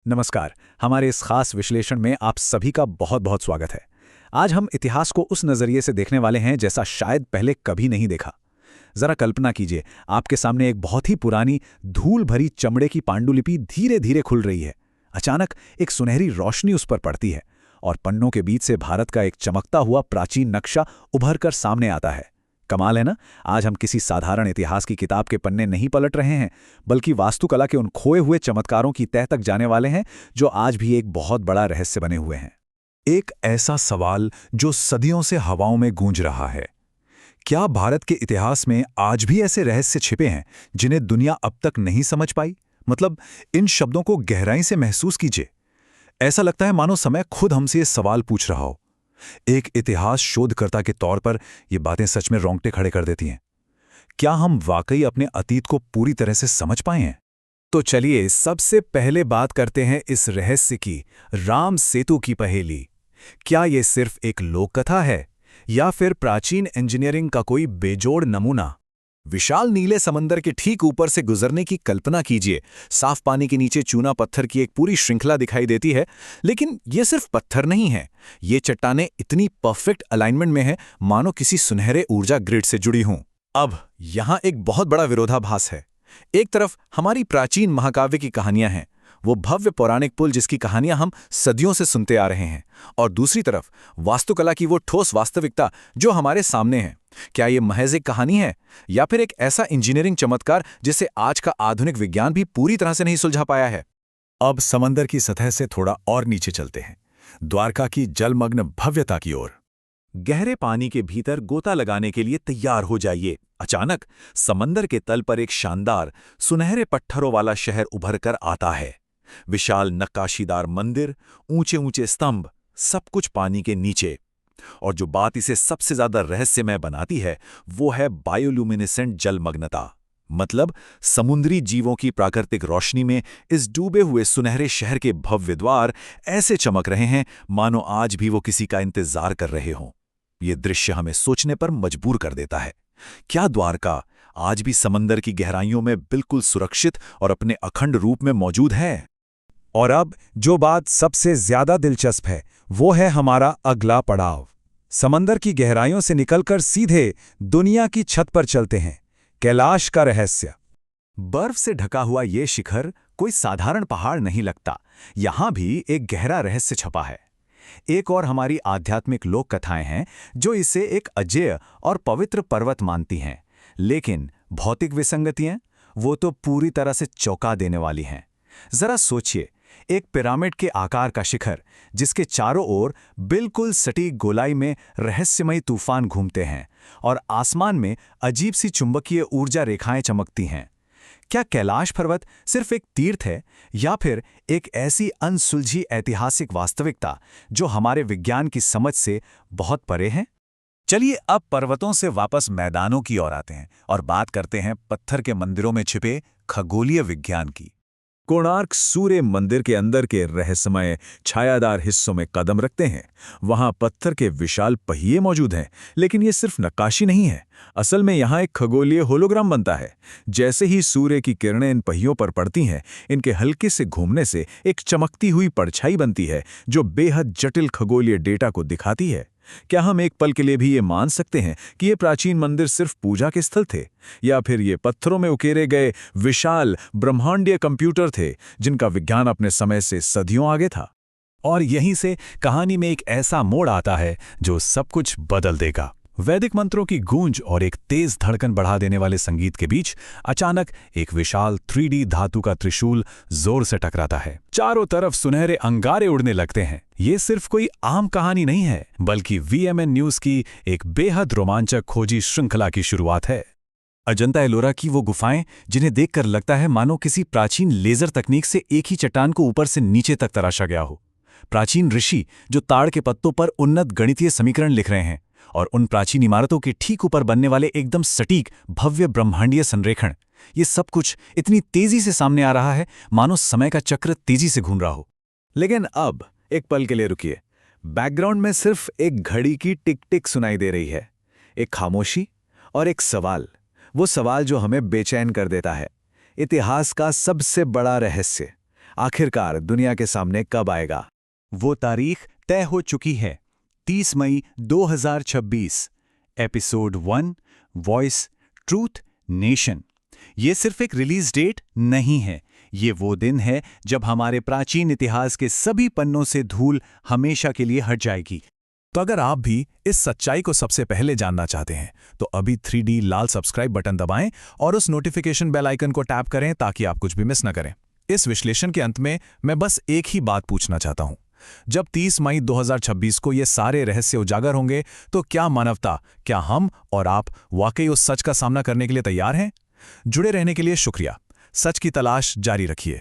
नमस्कार। हमारे इस खास विश्लेषण में आप सभी का बहुत बहुत स्वागत है। आज हम इतिहास को उस नज़रिए से देखने वाले हैं जैसा शायद पहले कभी नहीं देखा। जरा कल्पना कीजिए, आपके सामने एक बहुत ही पुरानी धूल भरी चमड़े की पांडुलिपि धीरे धीरे खुल रही है। अचानक एक सुनहरी रोशनी उस पर पड़ती है और पन्नों के बीच से भारत का एक चमकता हुआ प्राचीन नक्शा उभर कर सामने आता है। कमाल है ना। आज हम किसी साधारण इतिहास की किताब के पन्ने नहीं पलट रहे हैं, बल्कि वास्तुकला के उन खोए हुए चमत्कारों की तह तक जाने वाले हैं जो आज भी एक बहुत बड़ा रहस्य बने हुए हैं। एक ऐसा सवाल जो सदियों से हवाओं में गूंज रहा है। क्या भारत के इतिहास में आज भी ऐसे रहस्य छिपे हैं जिन्हें दुनिया अब तक नहीं समझ पाई? मतलब, इन शब्दों को गहराई से महसूस कीजिए। ऐसा लगता है मानो समय खुद हमसे ये सवाल पूछ रहा हो। एक इतिहास शोधकर्ता के तौर पर ये बातें सच में रोंगटे खड़े कर देती हैं। क्या हम वाकई अपने अतीत को पूरी तरह से समझ पाए हैं? तो चलिए सबसे पहले बात करते हैं इस रहस्य की, राम सेतु की पहेली। क्या ये सिर्फ एक लोक कथा है या फिर प्राचीन इंजीनियरिंग का कोई बेजोड़ नमूना? विशाल नीले समंदर के ठीक ऊपर से गुजरने की कल्पना कीजिए। साफ पानी के नीचे चूना पत्थर की एक पूरी श्रृंखला दिखाई देती है, लेकिन ये सिर्फ पत्थर नहीं है। ये चट्टानें इतनी परफेक्ट अलाइनमेंट में है मानो किसी सुनहरे ऊर्जा ग्रिड से जुड़ी हों। अब यहां एक बहुत बड़ा विरोधाभास है। एक तरफ हमारी प्राचीन महाकाव्य की कहानियां हैं, वो भव्य पौराणिक पुल जिसकी कहानियां हम सदियों से सुनते आ रहे हैं, और दूसरी तरफ वास्तुकला की वो ठोस वास्तविकता जो हमारे सामने है। क्या ये महज एक कहानी है या फिर एक ऐसा इंजीनियरिंग चमत्कार जिसे आज का आधुनिक विज्ञान भी पूरी तरह से नहीं सुलझा पाया है? अब समंदर की सतह से थोड़ा और नीचे चलते हैं, द्वारका की जलमग्न भव्यता की ओर। गहरे पानी के भीतर गोता लगाने के लिए तैयार हो जाइए। अचानक समंदर के तल पर एक शानदार सुनहरे पत्थरों वाला शहर उभर कर आता है। विशाल नक्काशीदार मंदिर, ऊंचे ऊंचे स्तंभ, सब कुछ पानी के नीचे। और जो बात इसे सबसे ज्यादा रहस्यमय बनाती है वो है बायोल्यूमिनेसेंट जलमग्नता। मतलब, समुद्री जीवों की प्राकृतिक रोशनी में इस डूबे हुए सुनहरे शहर के भव्य द्वार ऐसे चमक रहे हैं मानो आज भी वो किसी का इंतजार कर रहे हों। ये दृश्य हमें सोचने पर मजबूर कर देता है। क्या द्वारका आज भी समंदर की गहराइयों में बिल्कुल सुरक्षित और अपने अखंड रूप में मौजूद है? और अब जो बात सबसे ज्यादा दिलचस्प है वो है हमारा अगला पड़ाव। समंदर की गहराइयों से निकलकर सीधे दुनिया की छत पर चलते हैं। कैलाश का रहस्य। बर्फ से ढका हुआ ये शिखर कोई साधारण पहाड़ नहीं लगता। यहां भी एक गहरा रहस्य छपा है। एक और हमारी आध्यात्मिक लोक कथाएं हैं जो इसे एक अजेय और पवित्र पर्वत मानती हैं, लेकिन भौतिक विसंगतियां वो तो पूरी तरह से चौंका देने वाली हैं। जरा सोचिए, एक पिरामिड के आकार का शिखर जिसके चारों ओर बिल्कुल सटीक गोलाई में रहस्यमयी तूफान घूमते हैं और आसमान में अजीब सी चुंबकीय ऊर्जा रेखाएं चमकती हैं। क्या कैलाश पर्वत सिर्फ एक तीर्थ है या फिर एक ऐसी अनसुलझी ऐतिहासिक वास्तविकता जो हमारे विज्ञान की समझ से बहुत परे है? चलिए अब पर्वतों से वापस मैदानों की ओर आते हैं और बात करते हैं पत्थर के मंदिरों में छिपे खगोलीय विज्ञान की। कोणार्क सूर्य मंदिर के अंदर के रहस्यमय छायादार हिस्सों में कदम रखते हैं। वहां पत्थर के विशाल पहिए मौजूद हैं, लेकिन ये सिर्फ नक्काशी नहीं है। असल में यहां एक खगोलीय होलोग्राम बनता है। जैसे ही सूर्य की किरणें इन पहियों पर पड़ती हैं, इनके हल्के से घूमने से एक चमकती हुई परछाई बनती है जो बेहद जटिल खगोलीय डेटा को दिखाती है। क्या हम एक पल के लिए भी ये मान सकते हैं कि ये प्राचीन मंदिर सिर्फ पूजा के स्थल थे, या फिर ये पत्थरों में उकेरे गए विशाल ब्रह्मांडीय कंप्यूटर थे जिनका विज्ञान अपने समय से सदियों आगे था? और यहीं से कहानी में एक ऐसा मोड़ आता है जो सब कुछ बदल देगा। वैदिक मंत्रों की गूंज और एक तेज धड़कन बढ़ा देने वाले संगीत के बीच अचानक एक विशाल 3D धातु का त्रिशूल जोर से टकराता है। चारों तरफ सुनहरे अंगारे उड़ने लगते हैं। ये सिर्फ कोई आम कहानी नहीं है, बल्कि VMN न्यूज की एक बेहद रोमांचक खोजी श्रृंखला की शुरुआत है। अजंता एलोरा की वो गुफाएं जिन्हें देखकर लगता है मानो किसी प्राचीन लेजर तकनीक से एक ही चट्टान को ऊपर से नीचे तक तराशा गया हो। प्राचीन ऋषि जो ताड़ के पत्तों पर उन्नत गणितीय समीकरण लिख रहे हैं, और उन प्राचीन इमारतों के ठीक ऊपर बनने वाले एकदम सटीक भव्य ब्रह्मांडीय संरेखण, ये सब कुछ इतनी तेजी से सामने आ रहा है मानो समय का चक्र तेजी से घूम रहा हो। लेकिन अब एक पल के लिए रुकिए। बैकग्राउंड में सिर्फ एक घड़ी की टिक टिक सुनाई दे रही है, एक खामोशी और एक सवाल। वो सवाल जो हमें बेचैन कर देता है। इतिहास का सबसे बड़ा रहस्य, आखिरकार दुनिया के सामने कब आएगा? वो तारीख तय हो चुकी है, 30 मई 2026। Episode 1, voice, truth, nation. ये सिर्फ एक रिलीज डेट नहीं है, ये वो दिन है जब हमारे प्राचीन इतिहास के सभी पन्नों से धूल हमेशा के लिए हट जाएगी। तो अगर आप भी इस सच्चाई को सबसे पहले जानना चाहते हैं तो अभी 3D लाल सब्सक्राइब बटन दबाएं और उस नोटिफिकेशन बेल आइकन को टैप करें ताकि आप कुछ भी मिस न करें। इस विश्लेषण के अंत में मैं बस एक ही बात पूछना चाहता हूं। जब 30 मई 2026 को ये सारे रहस्य उजागर होंगे तो क्या मानवता, क्या हम और आप वाकई उस सच का सामना करने के लिए तैयार हैं? जुड़े रहने के लिए शुक्रिया। सच की तलाश जारी रखिए।